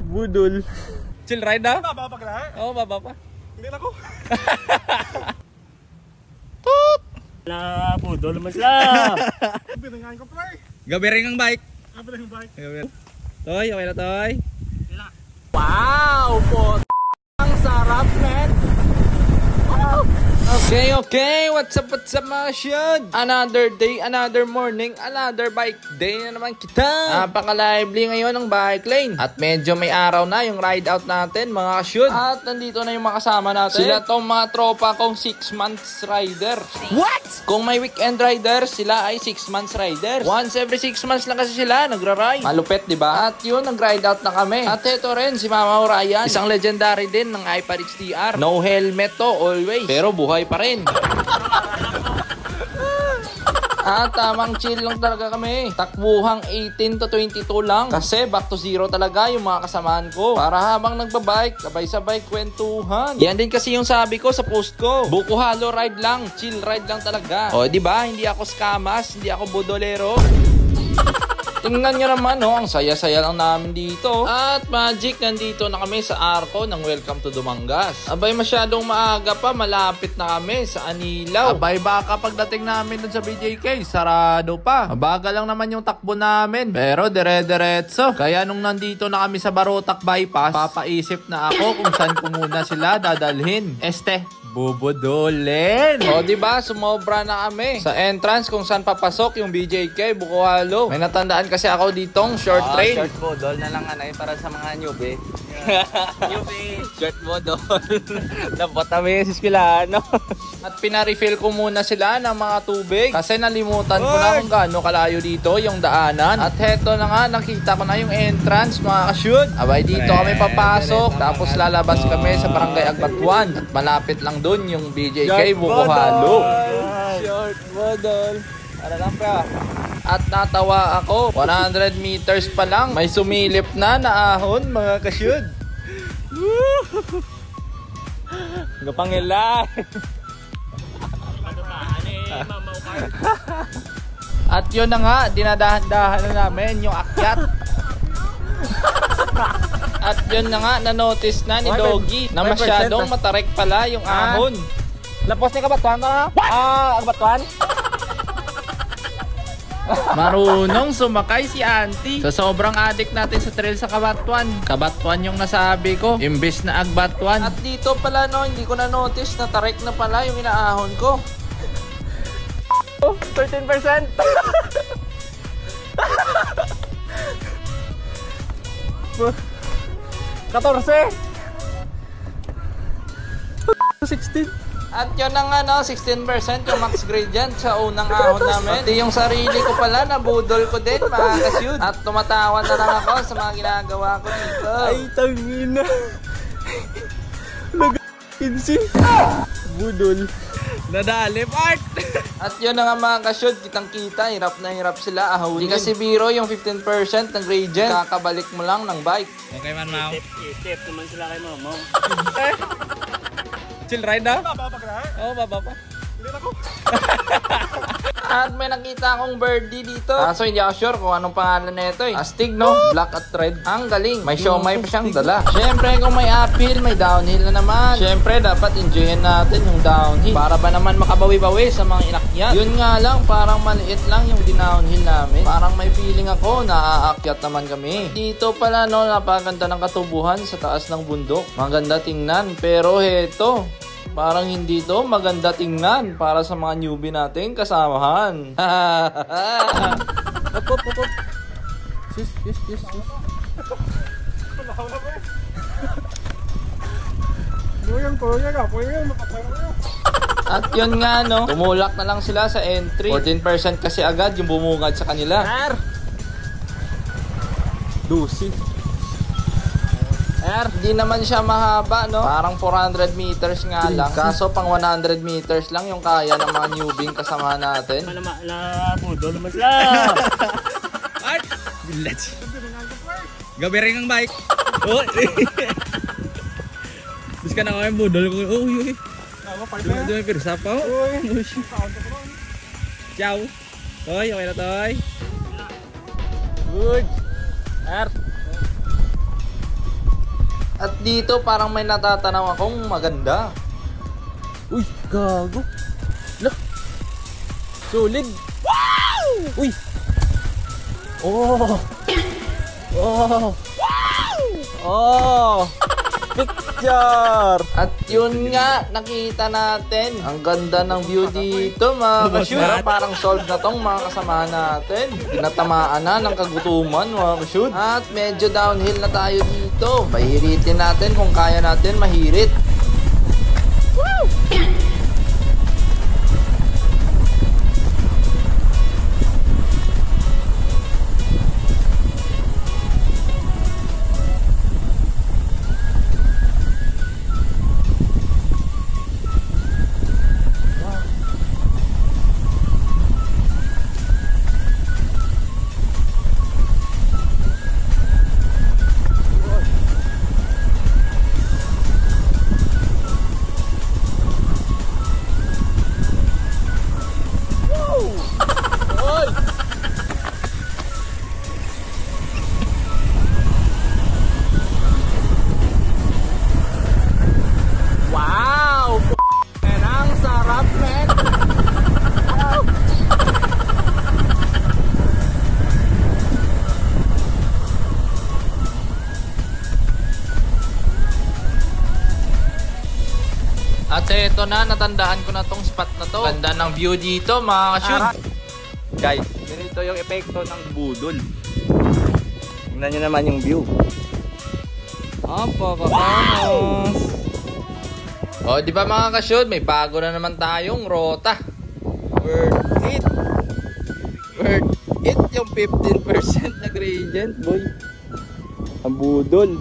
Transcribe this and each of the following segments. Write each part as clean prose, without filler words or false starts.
Budol. Chill ride na? Baba pa ka? Oo, baba pa. Hindi na ko. Toot! Wala, budol mas la. Binangan ko pa Gabi rin ang bike. Gabi rin ang bike. Toy, okay na Toy? Wow, po. Ang sarap, man. Okay, what's up mga siyod? Another day, another morning, another bike day na naman kita. Napaka-lively ngayon ng bike lane. At medyo may araw na yung ride out natin mga siyod. At nandito na yung mga kasama natin. Sila tong mga tropa kong 6 months rider. What? Kung may weekend rider, sila ay 6 months rider. Once every 6 months lang kasi sila nagra-ride. Malupet, di ba? At yun, nag-ride out na kami. At ito rin, si Mama Orion. Isang legendary din ng iPad HDR. No helmet to, always. Pero buhay pa rin. Tamang chill lang talaga kami. Takbuhang 18 to 22 lang. Kasi back to zero talaga yung mga kasamaan ko. Para habang nagbabike, sabay-sabay kwentuhan. Yan din kasi yung sabi ko sa post ko. Buko halo ride lang, chill ride lang talaga. O di ba? Hindi ako scamas, hindi ako budolero. Tingnan nyo naman, no? Ang saya-saya lang namin dito. At Magic, nandito na kami sa arko ng Welcome to Dumangas. Abay, masyadong maaga pa. Malapit na kami sa Anilaw. Abay, baka pagdating namin dun sa BJK, sarado pa. Mabagal lang naman yung takbo namin. Pero dire-diretso. Kaya nung nandito na kami sa Barotac Bypass, papaisip na ako kung saan ko muna sila dadalhin. Bubudulin. O diba, sumobra na kami sa entrance kung saan papasok yung BJK, Buko Halo. May natandaan kasi ako ditong short trail. Short budol na lang anay para sa mga newbie. Newbie. Short budol. Dapat kami sa eskwelahan, no? At pina-refill ko muna sila ng mga tubig kasi nalimutan ko na kung gaano kalayo dito yung daanan. At heto na nga, nakita ko na yung entrance mga ka-shoot. Abay, dito kami papasok, tapos lalabas kami sa Barangay Agbatuan. At malapit lang dun yung BJK, Buko Halo. Short budol. Ano lang pra? At natawa ako, 100 meters pa lang, may sumilip na ahon mga ka-shoot. Gapangilay. At yun na nga, dinadahan-dahan na namin yung akyat. At yun na nga, na-notice na ni Doggy na masyadong matarik pala yung ahon. Lapos ni Kabatuan na? Kabatuan? Marunong sumakay si Auntie. Sa sobrang addict natin sa trail sa Kabatuan. Kabatuan yung nasabi ko, imbis na Agbatuan. At dito pala no, hindi ko na-notice na tarik na pala yung inaahon ko. 13%. 14. 16. At yun na nga no, 16% yung max gradient sa unang ahon namin. Di yung sarili ko pala, nabudol ko din mga ka-shoot. At tumatawa na lang ako sa mga ginagawa ko dito. Ay, tangina. Nag-kinsi. Budol. Nadali part. At yun na nga mga ka-shoot, kitang-kita, hirap na hirap sila ahawin. Di kasi biro yung 15% ng gradient. Kakabalik mo lang ng bike. Okay man, Mau. Step naman sila kay Mama. Chill ride na? Baba pa ka? Oo, baba pa. Hindi na ko. At may nakita akong birdie dito. Kaso hindi ako sure kung anong pangalan na ito eh. Astig no? Black at red. Ang galing. May siomay pa siyang dala. Siyempre kung may uphill, may downhill na naman. Siyempre dapat enjoyin natin yung downhill. Para ba naman makabawi-bawi sa mga inakyat. Yun nga lang, parang maliit lang yung downhill namin. Parang may feeling ako na aakyat naman kami. Dito pala no, napakaganda ng katubuhan sa taas ng bundok. Maganda tingnan. Pero heto, parang hindi to maganda tingnan para sa mga newbie natin kasamahan. Up. Yes. At yun nga no, tumulak na lang sila sa entry. 14% kasi agad yung bumungad sa kanila. 12. Hindi naman siya mahaba, no? Parang 400 meters nga lang. Kaso pang 100 meters lang yung kaya ng mga newbie kasama natin. Budol mas la. Art! Village. Gabi rin ang bike. Oh. Bis ka na kami budol ko. Uy. Doon pero sapa. Uy. Ciao. Toy, okay na Toy. Good. At dito parang may natatanaw akong maganda. Uy, gago. Look. Solid. Wow! Uy. Oh. Oh. Wow! Oh. Picture. At yun nga, nakita natin. Ang ganda ng view dito mga ka-shoot. Pero parang solved na tong mga kasama natin. Tinatamaan na ng kagutuman mga ka-shoot. At medyo downhill na tayo dito. Pahiritin natin kung kaya natin mahirit. Woo! At eto na, natandaan ko na tong spot na to. Ganda ng view dito mga ka-shoot. Guys, ganito yung epekto ng budol. Tingnan nyo naman yung view. Opo, kakamos. O, di ba mga ka-shoot, may bago na naman tayong rota. Worth it. Worth it yung 15% na gradient, boy. Ang budol.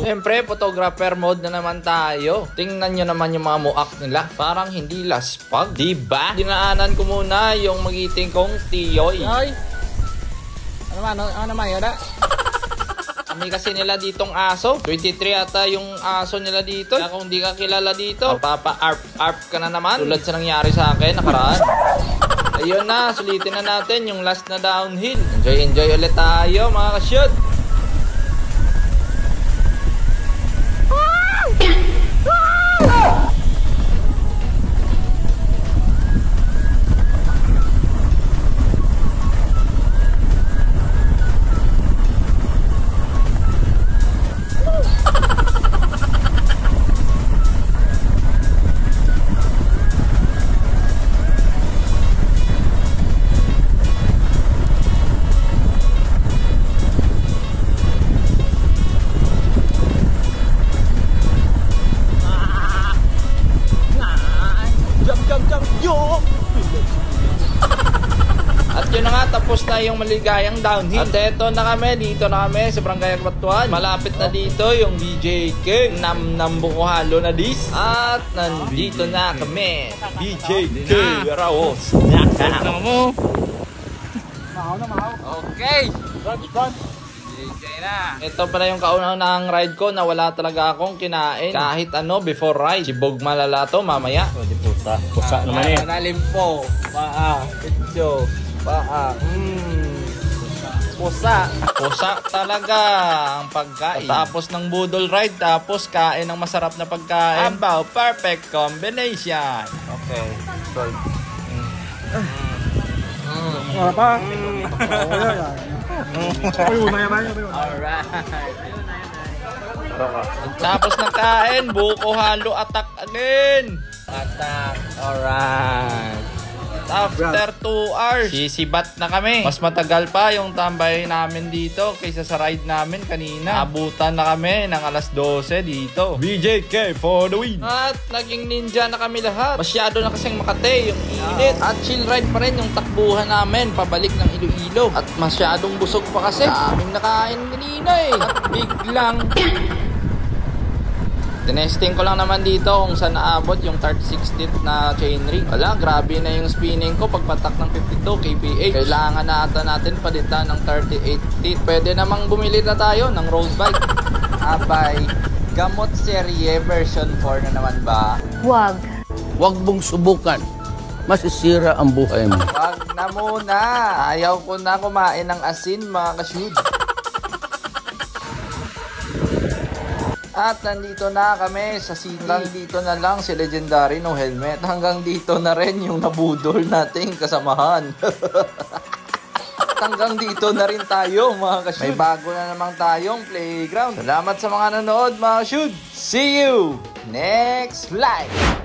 Siyempre, photographer mode na naman tayo. Tingnan nyo naman yung mga muak nila. Parang hindi laspag, diba? Dinaanan ko muna yung magiting kong tiyoy. Ay! Ano naman yun ah? Kami kasi nila ditong aso. 23 ata yung aso nila dito. Kaya kung di ka kilala dito, mapapa-arp ka na naman. Tulad sa nangyari sa akin, nakaraan. Ayun na, sulitin na natin yung last na downhill. Enjoy ulit tayo mga ka-shoot. At yun na nga, tapos na yung maligayang downhill. At eto na kami, dito na kami sa Barangay Agbattuan. Malapit na dito yung BJK Namnambuko Halo na dis. At nandito na kami, BJK Raos. Ano mo? Okay. BJK na. Ito pala yung kauna-unahang ride ko na wala talaga akong kinain. Kahit ano, before ride. Sibog malala to mamaya. O, di pusa. Pusa naman eh. Nalimpo. Paa. Pitso. Paa. Pusa. Pusa talaga ang pagkain. Tapos ng budol ride, tapos kain ng masarap na pagkain. Abaw, perfect combination. Okay. Solve. Wala pa. Ayun na yan. Alright. Tapos ng kain, buko halo attack again. Attack. Alright. After 2 hours, sisibat na kami. Mas matagal pa yung tambay namin dito kaysa sa ride namin kanina. Abutan na kami ng alas 12 dito. BJK for the win! At naging ninja na kami lahat. Masyado na kasing Makati yung init. At chill ride pa rin yung takbuhan namin pabalik ng Iloilo. At masyadong busog pa kasi. Daming nakain kanina eh. At biglang tinesting ko lang naman dito kung saan naabot yung 36 teeth na chainring. Wala, grabe na yung spinning ko pagpatak ng 52 kph. Kailangan na ata natin palitan ng 38 teeth. Pwede namang bumili na tayo ng road bike. Abay, gamot serye version 4 na naman ba? Wag. Huwag mong subukan. masisira ang buhay mo. Wag na muna. Ayaw ko na kumain ng asin, mga ka-shoot. At nandito na kami sa city. Hanggang dito na lang si Legendary no helmet. Hanggang dito na rin yung nabudol nating kasamahan. At hanggang dito na rin tayo, mga ka-shoot. May bago na namang tayong playground. Salamat sa mga nanood, mga ka-shoot. See you next live!